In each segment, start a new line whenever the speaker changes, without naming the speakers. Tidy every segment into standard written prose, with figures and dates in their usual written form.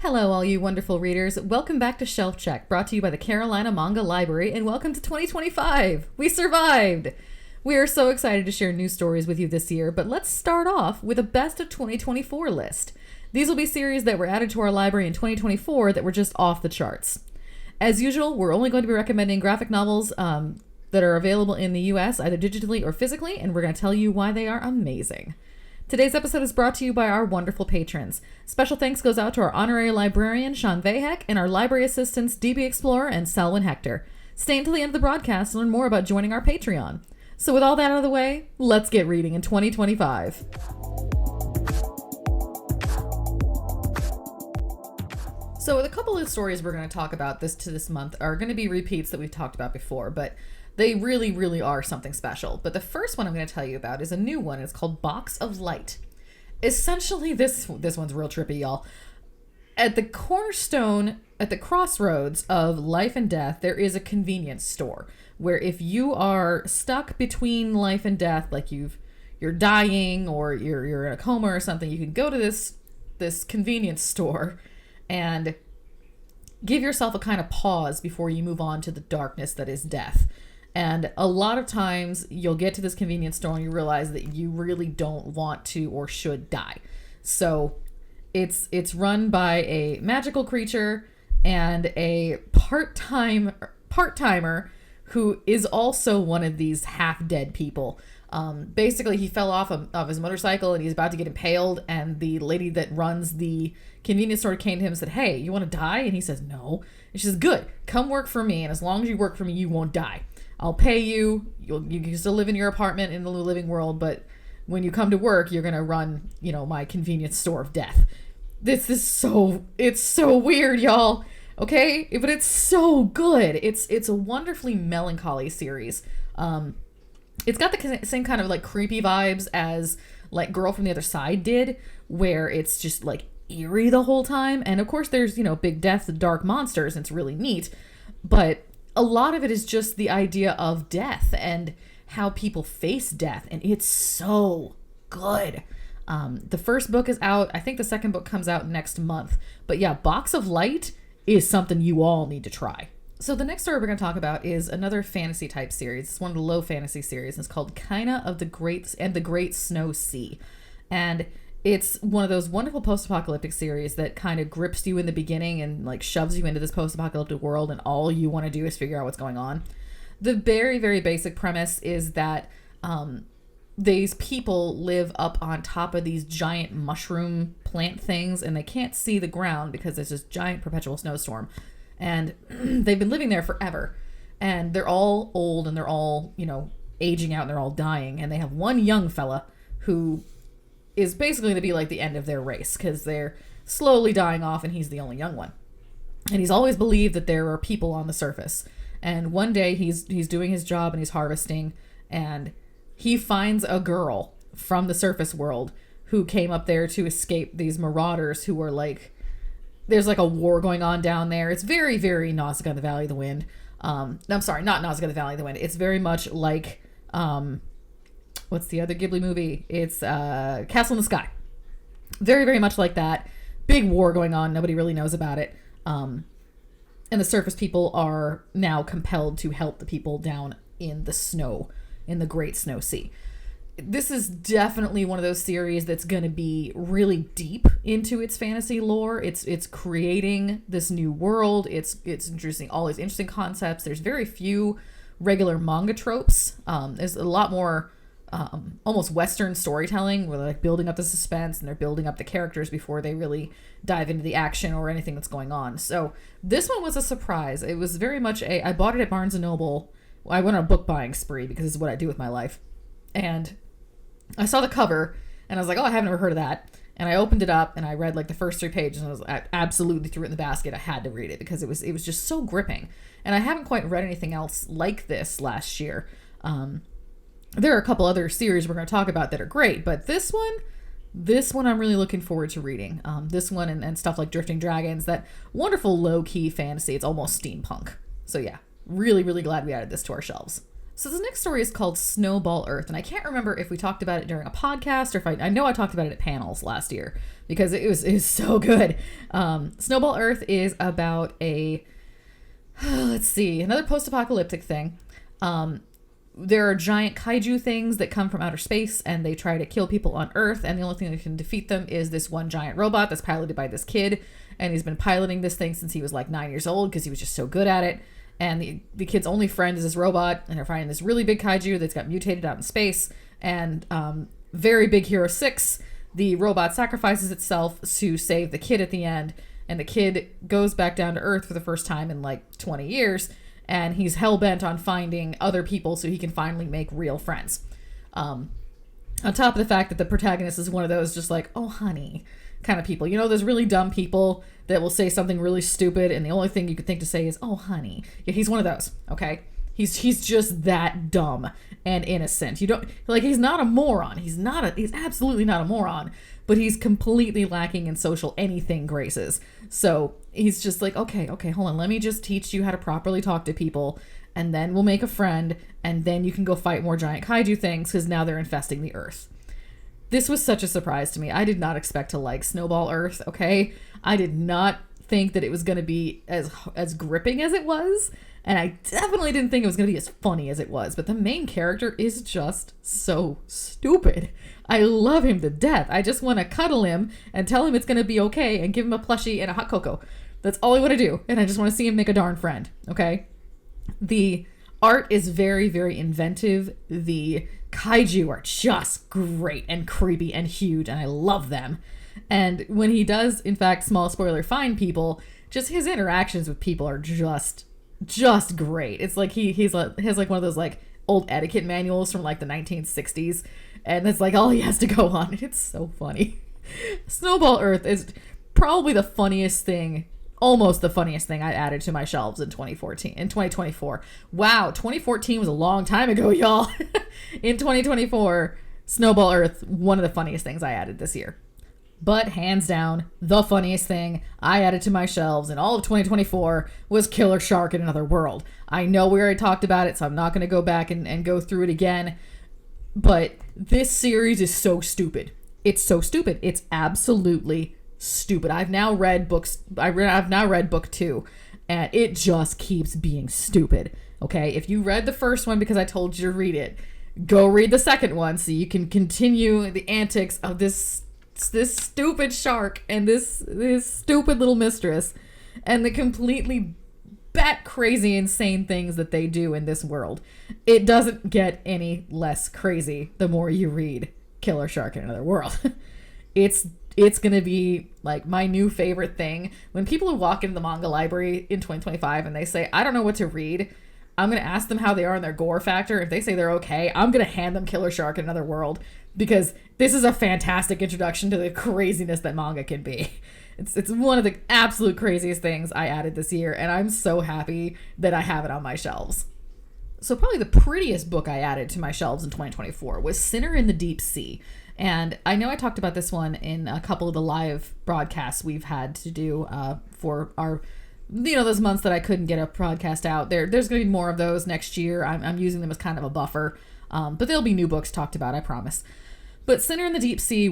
Hello, all you wonderful readers. Welcome back to Shelf Check, brought to you by the Carolina Manga Library, and welcome to 2025. We survived! We are so excited to share new stories with you this year, but let's start off with a best of 2024 list. These will be series that were added to our library in 2024 that were just off the charts. As usual, we're only going to be recommending graphic novels that are available in the US, either digitally or physically, and we're going to tell you why they are amazing. Today's episode is brought to you by our wonderful patrons. Special thanks goes out to our honorary librarian, Sean Vahek, and our library assistants, DB Explorer and Selwyn Hector. Stay until the end of the broadcast to learn more about joining our Patreon. So with all that out of the way, let's get reading in 2025. So the couple of stories we're going to talk about this month are going to be repeats that we've talked about before, but they really, really are something special. But the first one I'm going to tell you about is a new one. It's called Box of Light. Essentially, this one's real trippy, y'all. At the cornerstone, at the crossroads of life and death, there is a convenience store where if you are stuck between life and death, like you're dying or you're in a coma or something, you can go to this convenience store and give yourself a kind of pause before you move on to the darkness that is death. And a lot of times you'll get to this convenience store and you realize that you really don't want to or should die. So it's run by a magical creature and a part-timer who is also one of these half-dead people. Basically, he fell off of his motorcycle and he's about to get impaled, and the lady that runs the convenience store came to him and said, "Hey, you want to die?" And he says, "No." And she says, "Good, come work for me, and as long as you work for me, you won't die. I'll pay you. You can still live in your apartment in the living world, but when you come to work, you're going to run, my convenience store of death." It's so weird, y'all. Okay? But it's so good. It's a wonderfully melancholy series. It's got the same kind of like creepy vibes as like Girl from the Other Side did, where it's just like eerie the whole time. And of course there's, big death, dark monsters, and it's really neat. But a lot of it is just the idea of death and how people face death. And it's so good. The first book is out. I think the second book comes out next month. But yeah, Box of Light is something you all need to try. So the next story we're going to talk about is another fantasy type series. It's one of the low fantasy series. It's called Kaina of the Great Snow Sea. And it's one of those wonderful post-apocalyptic series that kind of grips you in the beginning and like shoves you into this post-apocalyptic world, and all you want to do is figure out what's going on. The very, very basic premise is that these people live up on top of these giant mushroom plant things, and they can't see the ground because there's this giant perpetual snowstorm. And they've been living there forever. And they're all old, and they're all, aging out, and they're all dying. And they have one young fella who is basically going to be like the end of their race because they're slowly dying off and he's the only young one. And he's always believed that there are people on the surface. And one day he's doing his job and he's harvesting, and he finds a girl from the surface world who came up there to escape these marauders who are like, there's like a war going on down there. It's very, very Nausicaa in the Valley of the Wind. I'm sorry, not Nausicaa in the Valley of the Wind. It's very much like, what's the other Ghibli movie? It's Castle in the Sky. Very, very much like that. Big war going on. Nobody really knows about it. And the surface people are now compelled to help the people down in the snow, in the Great Snow Sea. This is definitely one of those series that's going to be really deep into its fantasy lore. It's creating this new world. It's introducing all these interesting concepts. There's very few regular manga tropes. There's a lot more almost Western storytelling where they're like building up the suspense and they're building up the characters before they really dive into the action or anything that's going on. So this one was a surprise. It was very much I bought it at Barnes & Noble. I went on a book buying spree because this is what I do with my life. And I saw the cover and I was like, oh, I haven't ever heard of that. And I opened it up and I read like the first 3 pages and I absolutely threw it in the basket. I had to read it because it was just so gripping. And I haven't quite read anything else like this last year. There are a couple other series we're going to talk about that are great, but this one I'm really looking forward to reading. This one and stuff like Drifting Dragons, that wonderful low-key fantasy. It's almost steampunk. So yeah, really, really glad we added this to our shelves. So this next story is called Snowball Earth, and I can't remember if we talked about it during a podcast or if I know I talked about it at panels last year because it was so good. Snowball Earth is about let's see, another post-apocalyptic thing. There are giant kaiju things that come from outer space and they try to kill people on Earth, and the only thing that can defeat them is this one giant robot that's piloted by this kid, and he's been piloting this thing since he was like 9 years old because he was just so good at it. And the kid's only friend is this robot, and they're fighting this really big kaiju that's got mutated out in space. And very big Hero 6, the robot sacrifices itself to save the kid at the end. And the kid goes back down to Earth for the first time in like 20 years. And he's hell-bent on finding other people so he can finally make real friends. On top of the fact that the protagonist is one of those just like, oh, honey, kind of people. You know, those really dumb people that will say something really stupid and the only thing you could think to say is, oh, honey. Yeah, he's one of those, okay? He's just that dumb and innocent. You don't, like, he's not a moron. He's absolutely not a moron, but he's completely lacking in social anything graces. So he's just like, okay, hold on. Let me just teach you how to properly talk to people, and then we'll make a friend, and then you can go fight more giant kaiju things because now they're infesting the Earth. This was such a surprise to me. I did not expect to like Snowball Earth, okay? I did not think that it was going to be as gripping as it was, and I definitely didn't think it was going to be as funny as it was, but the main character is just so stupid. I love him to death. I just want to cuddle him and tell him it's going to be okay and give him a plushie and a hot cocoa. That's all I want to do, and I just want to see him make a darn friend, okay? The art is very, very inventive. The kaiju are just great and creepy and huge, and I love them. And when he does, in fact, small spoiler, find people, just his interactions with people are just great. It's like he has like one of those like old etiquette manuals from like the 1960s, and that's like all he has to go on. It's so funny. Snowball Earth is probably the funniest thing, almost the funniest thing I added to my shelves in 2024. Wow, 2014 was a long time ago, y'all. In 2024, Snowball Earth, one of the funniest things I added this year. But hands down, the funniest thing I added to my shelves in all of 2024 was Killer Shark in Another World. I know we already talked about it, so I'm not going to go back and go through it again. But this series is so stupid. It's so stupid. It's absolutely stupid. I've now read book 2, and it just keeps being stupid. Okay, if you read the first one because I told you to read it, go read the second one so you can continue the antics of this stupid shark and this stupid little mistress and the completely bat crazy insane things that they do in this world. It doesn't get any less crazy the more you read Killer Shark in Another World. It's gonna be like my new favorite thing. When people walk into the manga library in 2025 and they say, I don't know what to read, I'm gonna ask them how they are in their gore factor. If they say they're okay, I'm gonna hand them Killer Shark in Another World, because this is a fantastic introduction to the craziness that manga can be. It's one of the absolute craziest things I added this year, and I'm so happy that I have it on my shelves. So probably the prettiest book I added to my shelves in 2024 was Sinner in the Deep Sea. And I know I talked about this one in a couple of the live broadcasts we've had to do for our, those months that I couldn't get a podcast out. There's going to be more of those next year. I'm using them as kind of a buffer. But there'll be new books talked about, I promise. But Sinner in the Deep Sea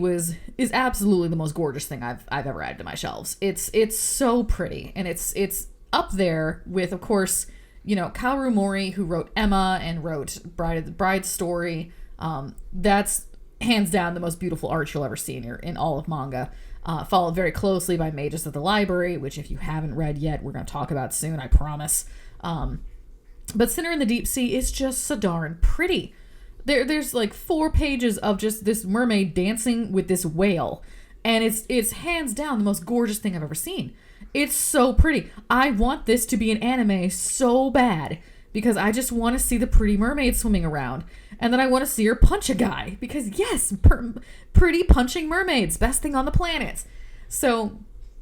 is absolutely the most gorgeous thing I've ever added to my shelves. It's so pretty, and it's up there with, of course, Kaoru Mori, who wrote Emma and wrote Bride's Story. That's hands down the most beautiful art you'll ever see in all of manga. Followed very closely by Mages of the Library, which if you haven't read yet, we're going to talk about soon, I promise. But Sinner in the Deep Sea is just so darn pretty. There's like 4 pages of just this mermaid dancing with this whale, and it's hands down the most gorgeous thing I've ever seen. It's so pretty. I want this to be an anime so bad, because I just want to see the pretty mermaid swimming around, and then I want to see her punch a guy, because yes, pretty punching mermaids, best thing on the planet. So,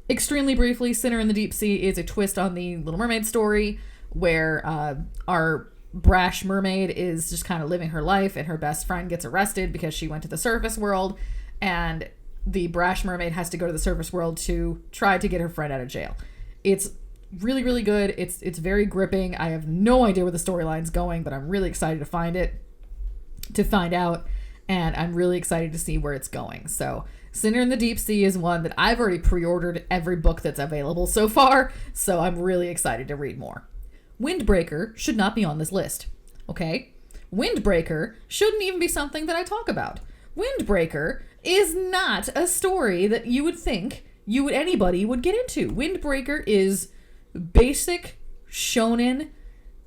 extremely briefly, Sinner in the Deep Sea is a twist on the Little Mermaid story, where our brash mermaid is just kind of living her life, and her best friend gets arrested because she went to the surface world, and the brash mermaid has to go to the surface world to try to get her friend out of jail. It's really, really good. It's very gripping. I have no idea where the storyline's going, but I'm really excited to find out, and I'm really excited to see where it's going. So Sinner in the Deep Sea is one that I've already pre-ordered every book that's available so far, so I'm really excited to read more. Windbreaker should not be on this list, okay? Windbreaker shouldn't even be something that I talk about. Windbreaker is not a story that you would think anybody would get into. Windbreaker is basic shonen,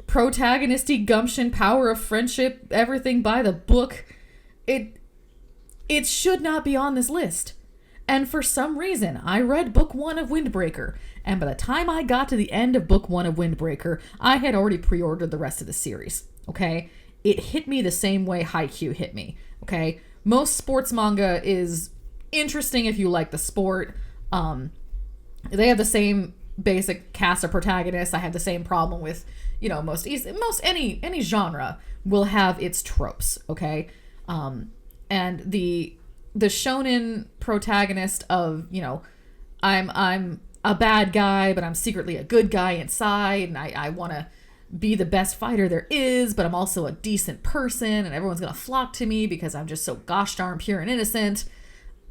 protagonisty gumption, power of friendship, everything by the book. It should not be on this list. And for some reason, I read book 1 of Windbreaker, and by the time I got to the end of book 1 of Windbreaker, I had already pre-ordered the rest of the series, okay? It hit me the same way Haikyuu hit me, okay? Most sports manga is interesting if you like the sport. They have the same basic cast of protagonists. I have the same problem with, most any genre will have its tropes, okay? And the shonen protagonist of, I'm a bad guy, but I'm secretly a good guy inside, and I want to be the best fighter there is, but I'm also a decent person, and everyone's gonna flock to me because I'm just so gosh darn pure and innocent.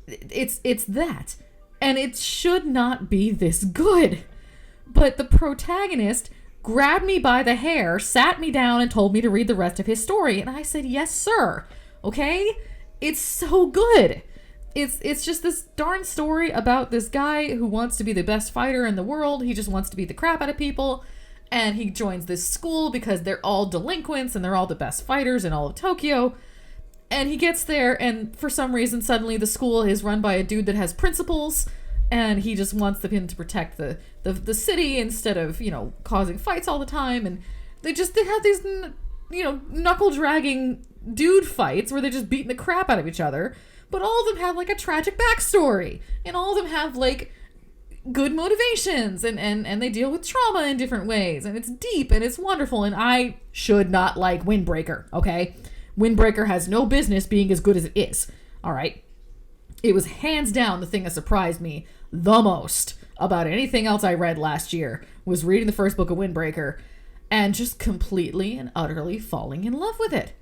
It's that. And it should not be this good. But the protagonist grabbed me by the hair, sat me down, and told me to read the rest of his story. And I said, yes, sir. Okay? It's so good. It's just this darn story about this guy who wants to be the best fighter in the world. He just wants to beat the crap out of people. And he joins this school because they're all delinquents and they're all the best fighters in all of Tokyo. And he gets there, and for some reason, suddenly the school is run by a dude that has principles, and he just wants him to protect the city instead of, causing fights all the time. And they have these, knuckle-dragging dude fights where they're just beating the crap out of each other. But all of them have, a tragic backstory. And all of them have, good motivations. And they deal with trauma in different ways. And it's deep, and it's wonderful. And I should not like Windbreaker, okay? Windbreaker has no business being as good as it is. All right. It was hands down the thing that surprised me the most about anything else I read last year was reading the first book of Windbreaker and just completely and utterly falling in love with it.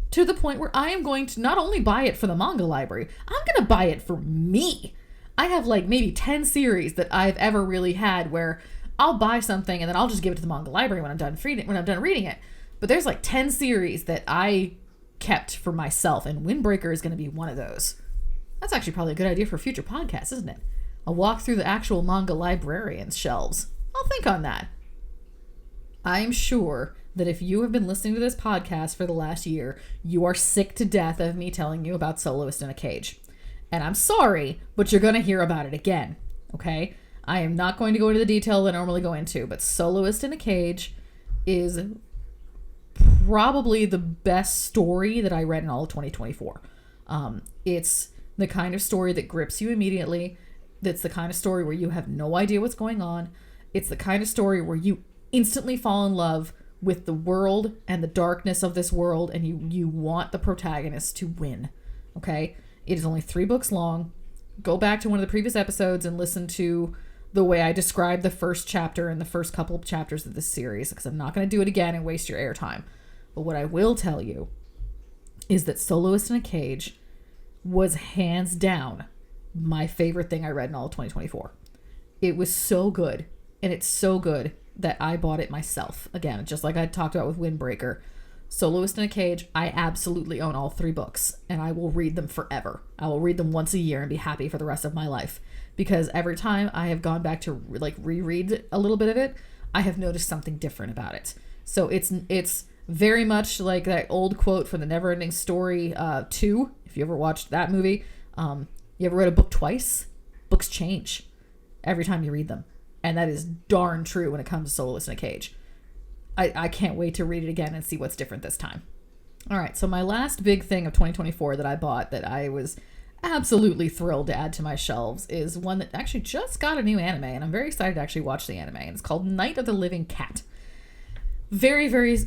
To the point where I am going to not only buy it for the manga library, I'm going to buy it for me. I have maybe 10 series that I've ever really had where I'll buy something and then I'll just give it to the manga library when I'm done reading it. But there's 10 series that I kept for myself, and Windbreaker is going to be one of those. That's actually probably a good idea for a future podcast, isn't it? A walk through the actual manga librarian's shelves. I'll think on that. I'm sure that if you have been listening to this podcast for the last year, you are sick to death of me telling you about Soloist in a Cage. And I'm sorry, but you're going to hear about it again, okay? I am not going to go into the detail that I normally go into, but Soloist in a Cage is probably the best story that I read in all of 2024. It's the kind of story that grips you immediately. That's the kind of story where you have no idea what's going on. It's the kind of story where you instantly fall in love with the world and the darkness of this world, and you want the protagonist to win. Okay? It is only 3 books long. Go back to one of the previous episodes and listen to the way I described the first chapter and the first couple of chapters of this series, because I'm not going to do it again and waste your airtime. But what I will tell you is that Soloist in a Cage was hands down my favorite thing I read in all of 2024. It was so good, and it's so good that I bought it myself. Again, just like I talked about with Windbreaker. Soloist in a Cage, I absolutely own all 3 books, and I will read them forever. I will read them once a year and be happy for the rest of my life. Because every time I have gone back to reread a little bit of it, I have noticed something different about it. So it's very much like that old quote from the Neverending Story 2, if you ever watched that movie. You ever read a book twice? Books change every time you read them. And that is darn true when it comes to Soloist in a Cage. I can't wait to read it again and see what's different this time. All right, so my last big thing of 2024 that I bought that I was absolutely thrilled to add to my shelves is one that actually just got a new anime, and I'm very excited to actually watch the anime, and it's called Night of the Living Cat. Very, very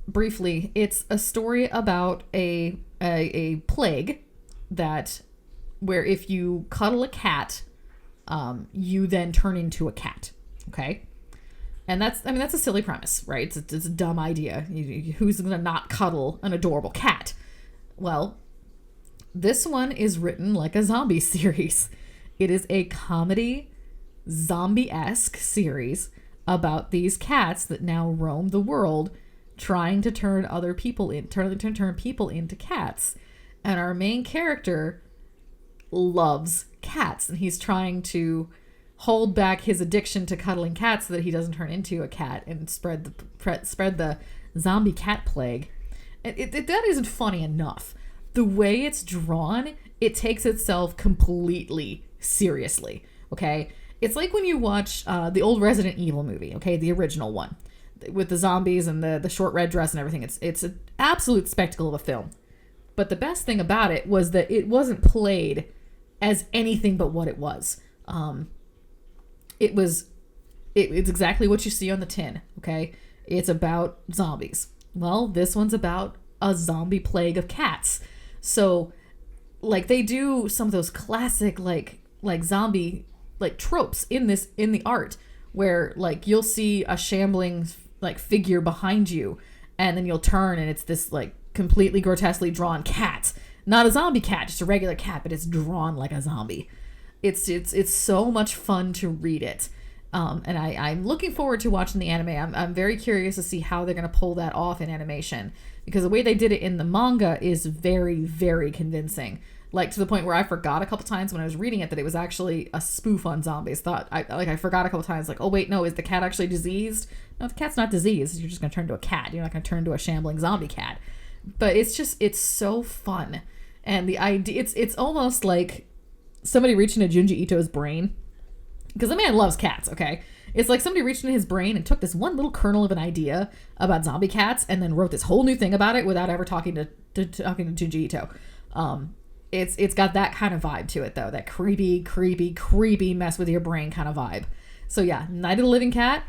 briefly, it's a story about a plague where if you cuddle a cat, you then turn into a cat. Okay. And that's a silly premise, right? It's a dumb idea. Who's going to not cuddle an adorable cat? Well, this one is written like a zombie series. It is a comedy, zombie-esque series about these cats that now roam the world trying to turn people into cats. And our main character loves cats, and he's trying to hold back his addiction to cuddling cats so that he doesn't turn into a cat and spread the zombie cat plague. That isn't funny enough. The way it's drawn, it takes itself completely seriously, okay? It's like when you watch the old Resident Evil movie, okay, the original one, with the zombies and the short red dress and everything. It's an absolute spectacle of a film. But the best thing about it was that it wasn't played as anything but what it was. It's exactly what you see on the tin, okay? It's about zombies. Well, this one's about a zombie plague of cats. So, like, they do some of those classic, like zombie, like, tropes in the art, where, like, you'll see a shambling, like, figure behind you, and then you'll turn, and it's this, like, completely grotesquely drawn cat. Not a zombie cat, just a regular cat, but it's drawn like a zombie. It's so much fun to read it. And I'm looking forward to watching the anime. I'm very curious to see how they're going to pull that off in animation, because the way they did it in the manga is very, very convincing. Like, to the point where I forgot a couple times when I was reading it that it was actually a spoof on zombies. I forgot a couple times, like, oh wait, no, is the cat actually diseased? No, the cat's not diseased. You're just going to turn into a cat. You're not going to turn into a shambling zombie cat. But it's so fun. And the idea, it's almost like somebody reaching into Junji Ito's brain, because the man loves cats, okay? It's like somebody reached into his brain and took this one little kernel of an idea about zombie cats and then wrote this whole new thing about it without ever talking to Junji Ito. It's got that kind of vibe to it, though. That creepy mess with your brain kind of vibe. So yeah, Night of the Living Cat,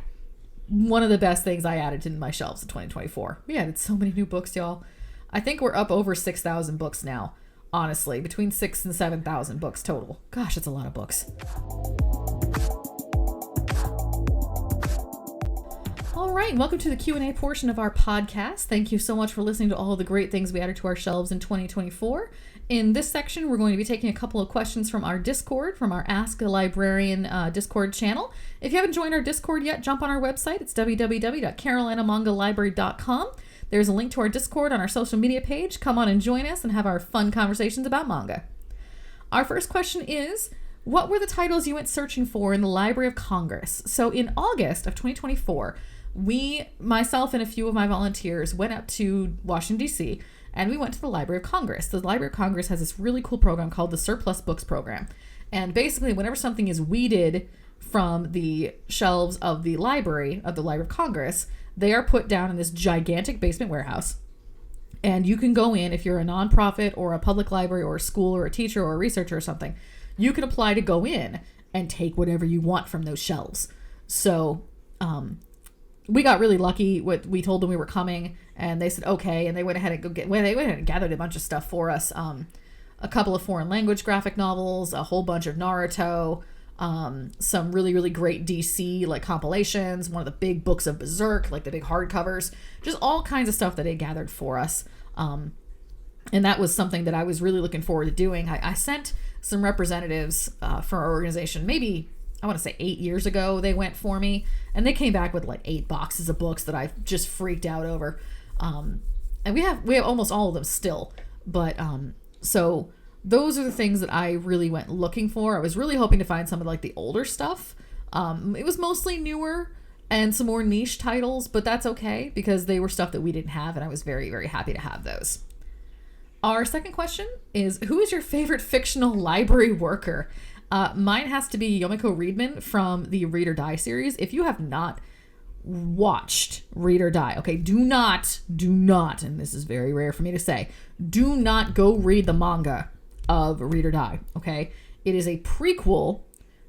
one of the best things I added to my shelves in 2024. We added so many new books, y'all. I think we're up over 6,000 books now. Honestly, between 6,000 and 7,000 books total. Gosh, it's a lot of books. All right, welcome to the Q&A portion of our podcast. Thank you so much for listening to all the great things we added to our shelves in 2024. In this section, we're going to be taking a couple of questions from our Discord, from our Ask a Librarian Discord channel. If you haven't joined our Discord yet, jump on our website. It's www.carolinamangalibrary.com. There's a link to our Discord on our social media page. Come on and join us and have our fun conversations about manga. Our first question is, what were the titles you went searching for in the Library of Congress? So in August of 2024, myself and a few of my volunteers went up to Washington, D.C., and we went to the Library of Congress. The Library of Congress has this really cool program called the Surplus Books Program. And basically, whenever something is weeded from the shelves of the Library of Congress, they are put down in this gigantic basement warehouse. And you can go in, if you're a nonprofit or a public library or a school or a teacher or a researcher or something, you can apply to go in and take whatever you want from those shelves. So, we got really lucky. We told them we were coming, and they said okay, and they went ahead and gathered a bunch of stuff for us. A couple of foreign language graphic novels, a whole bunch of Naruto, some really, really great DC like compilations, one of the big books of Berserk, like the big hardcovers, just all kinds of stuff that they gathered for us. And that was something that I was really looking forward to doing. I sent some representatives for our organization, maybe I want to say 8 years ago. They went for me, and they came back with like 8 boxes of books that I just freaked out over. And we have almost all of them still, but so those are the things that I really went looking for. I was really hoping to find some of like the older stuff. It was mostly newer and some more niche titles, but that's okay because they were stuff that we didn't have, and I was very, very happy to have those. Our second question is, who is your favorite fictional library worker? Mine has to be Yomiko Reedman from the Read or Die series. If you have not watched Read or Die, okay, do not, and this is very rare for me to say, do not go read the manga of Read or Die, okay? It is a prequel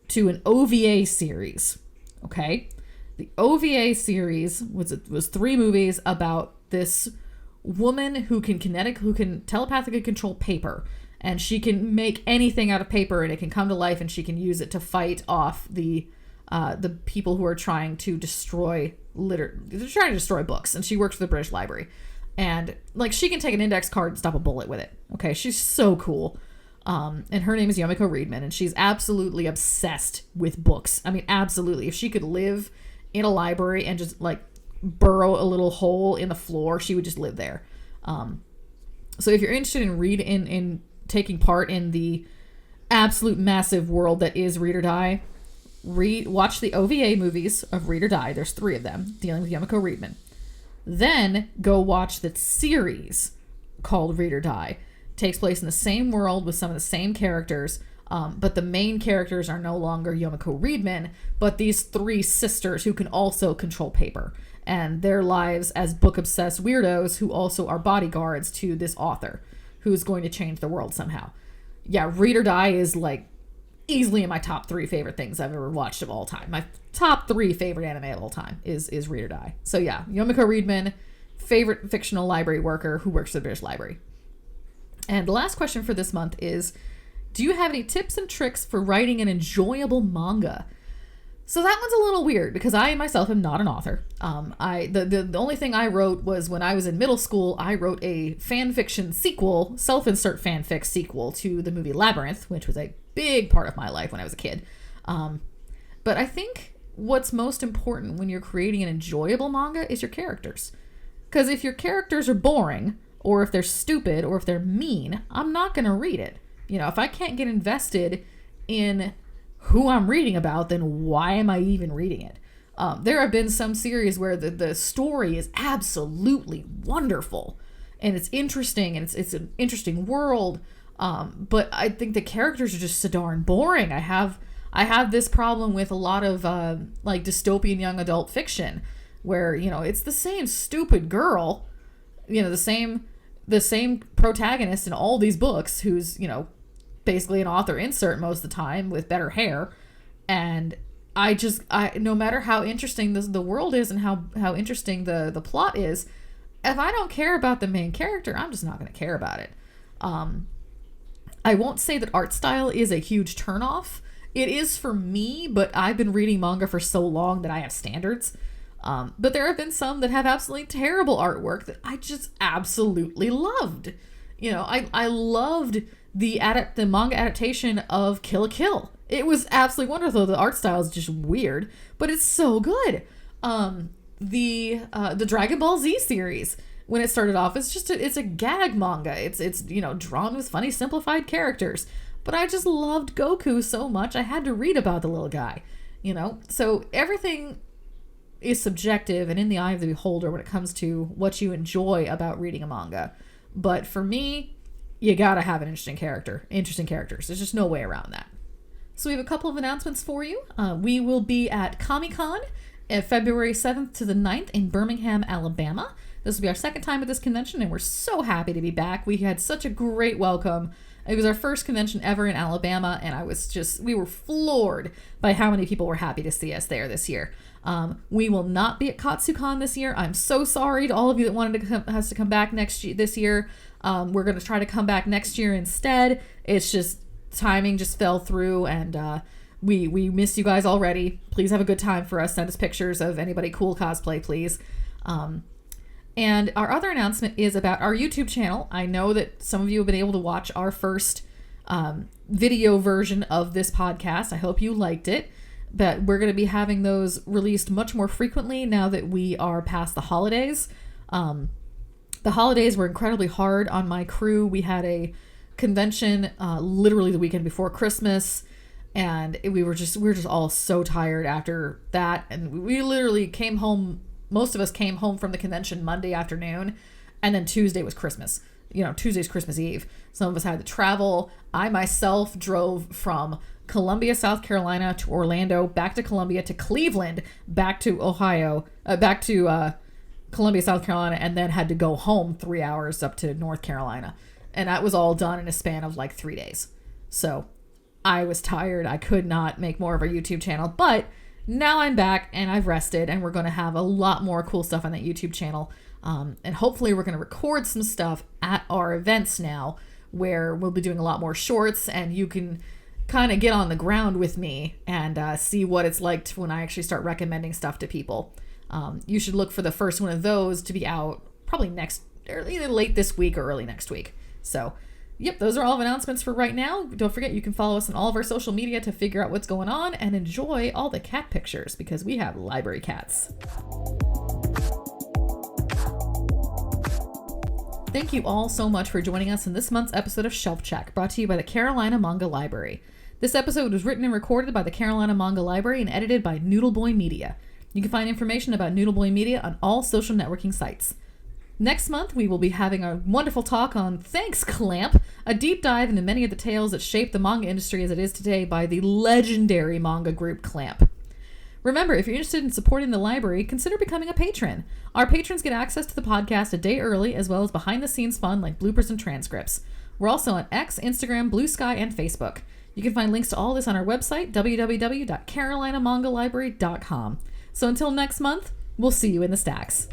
to an OVA series, okay? The OVA series was 3 movies about this woman who can telepathically control paper, and she can make anything out of paper, and it can come to life, and she can use it to fight off the the people who are trying to destroy they're trying to destroy books, and she works for the British Library. And like, she can take an index card and stop a bullet with it. Okay, she's so cool. And her name is Yomiko Reedman, and she's absolutely obsessed with books. I mean, absolutely. If she could live in a library and just like burrow a little hole in the floor, she would just live there. So if you're interested in in taking part in the absolute massive world that is Read or Die, watch the OVA movies of Read or Die. There's 3 of them dealing with Yomiko Reedman. Then go watch the series called Read or Die. Takes place in the same world with some of the same characters, but the main characters are no longer Yomiko Reedman, but these 3 sisters who can also control paper, and their lives as book-obsessed weirdos who also are bodyguards to this author who's going to change the world somehow. Yeah, Read or Die is like easily in my top 3 favorite things I've ever watched of all time. My top 3 favorite anime of all time is Read or Die. So yeah, Yomiko Reedman, favorite fictional library worker who works for the British Library. And the last question for this month is, do you have any tips and tricks for writing an enjoyable manga? So that one's a little weird because I myself am not an author. The only thing I wrote was when I was in middle school, I wrote a fan fiction sequel, self-insert fanfic sequel to the movie Labyrinth, which was a big part of my life when I was a kid. But I think what's most important when you're creating an enjoyable manga is your characters. Because if your characters are boring, or if they're stupid, or if they're mean, I'm not going to read it. You know, if I can't get invested in who I'm reading about, then why am I even reading it? There have been some series where the story is absolutely wonderful, and it's interesting, and it's an interesting world, but I think the characters are just so darn boring. I have this problem with a lot of like dystopian young adult fiction, where, you know, it's the same stupid girl, you know, the same protagonist in all these books, who's, you know, basically an author insert most of the time with better hair. And I no matter how interesting the world is and how interesting the plot is, if I don't care about the main character, I'm just not going to care about it. I won't say that art style is a huge turnoff. It is for me, but I've been reading manga for so long that I have standards. But there have been some that have absolutely terrible artwork that I just absolutely loved. You know, I loved the manga adaptation of Kill la Kill. It was absolutely wonderful. The art style is just weird, but it's so good. The Dragon Ball Z series, when it started off, it's a gag manga. It's you know, drawn with funny simplified characters. But I just loved Goku so much I had to read about the little guy. You know, so everything is subjective and in the eye of the beholder when it comes to what you enjoy about reading a manga. But for me, you gotta have an interesting characters. There's just no way around that. So we have a couple of announcements for you. We will be at Comic-Con February 7th to the 9th in Birmingham, Alabama. This will be our second time at this convention, and we're so happy to be back. We had such a great welcome. It was our first convention ever in Alabama, and we were floored by how many people were happy to see us there this year. We will not be at KatsuCon this year. I'm so sorry to all of you that wanted to come back this year. We're going to try to come back next year instead. It's just timing just fell through, and we miss you guys already. Please have a good time for us. Send us pictures of anybody cool cosplay, please. And our other announcement is about our YouTube channel. I know that some of you have been able to watch our first video version of this podcast. I hope you liked it. But we're going to be having those released much more frequently now that we are past the holidays. The holidays were incredibly hard on my crew. We had a convention literally the weekend before Christmas, and we were just all so tired after that. And we literally came home. Most of us came home from the convention Monday afternoon, and then Tuesday was Christmas. You know, Tuesday's Christmas Eve. Some of us had to travel. I myself drove from Columbia, South Carolina to Orlando, back to Columbia to Cleveland, back to Ohio, back to Columbia, South Carolina, and then had to go home 3 hours up to North Carolina. And that was all done in a span of like 3 days. So I was tired. I could not make more of our YouTube channel, but now I'm back and I've rested, and we're going to have a lot more cool stuff on that YouTube channel. And hopefully we're going to record some stuff at our events now, where we'll be doing a lot more shorts, and you can kind of get on the ground with me and see what it's like when I actually start recommending stuff to people. You should look for the first one of those to be out probably either late this week or early next week. So, yep, those are all of announcements for right now. Don't forget, you can follow us on all of our social media to figure out what's going on and enjoy all the cat pictures because we have library cats. Thank you all so much for joining us in this month's episode of Shelf Check, brought to you by the Carolina Manga Library. This episode was written and recorded by the Carolina Manga Library and edited by Noodleboy Media. You can find information about Noodleboy Media on all social networking sites. Next month, we will be having a wonderful talk on Thanks Clamp, a deep dive into many of the tales that shaped the manga industry as it is today by the legendary manga group Clamp. Remember, if you're interested in supporting the library, consider becoming a patron. Our patrons get access to the podcast a day early, as well as behind-the-scenes fun like bloopers and transcripts. We're also on X, Instagram, Blue Sky, and Facebook. You can find links to all this on our website, www.carolinamangalibrary.com. So until next month, we'll see you in the stacks.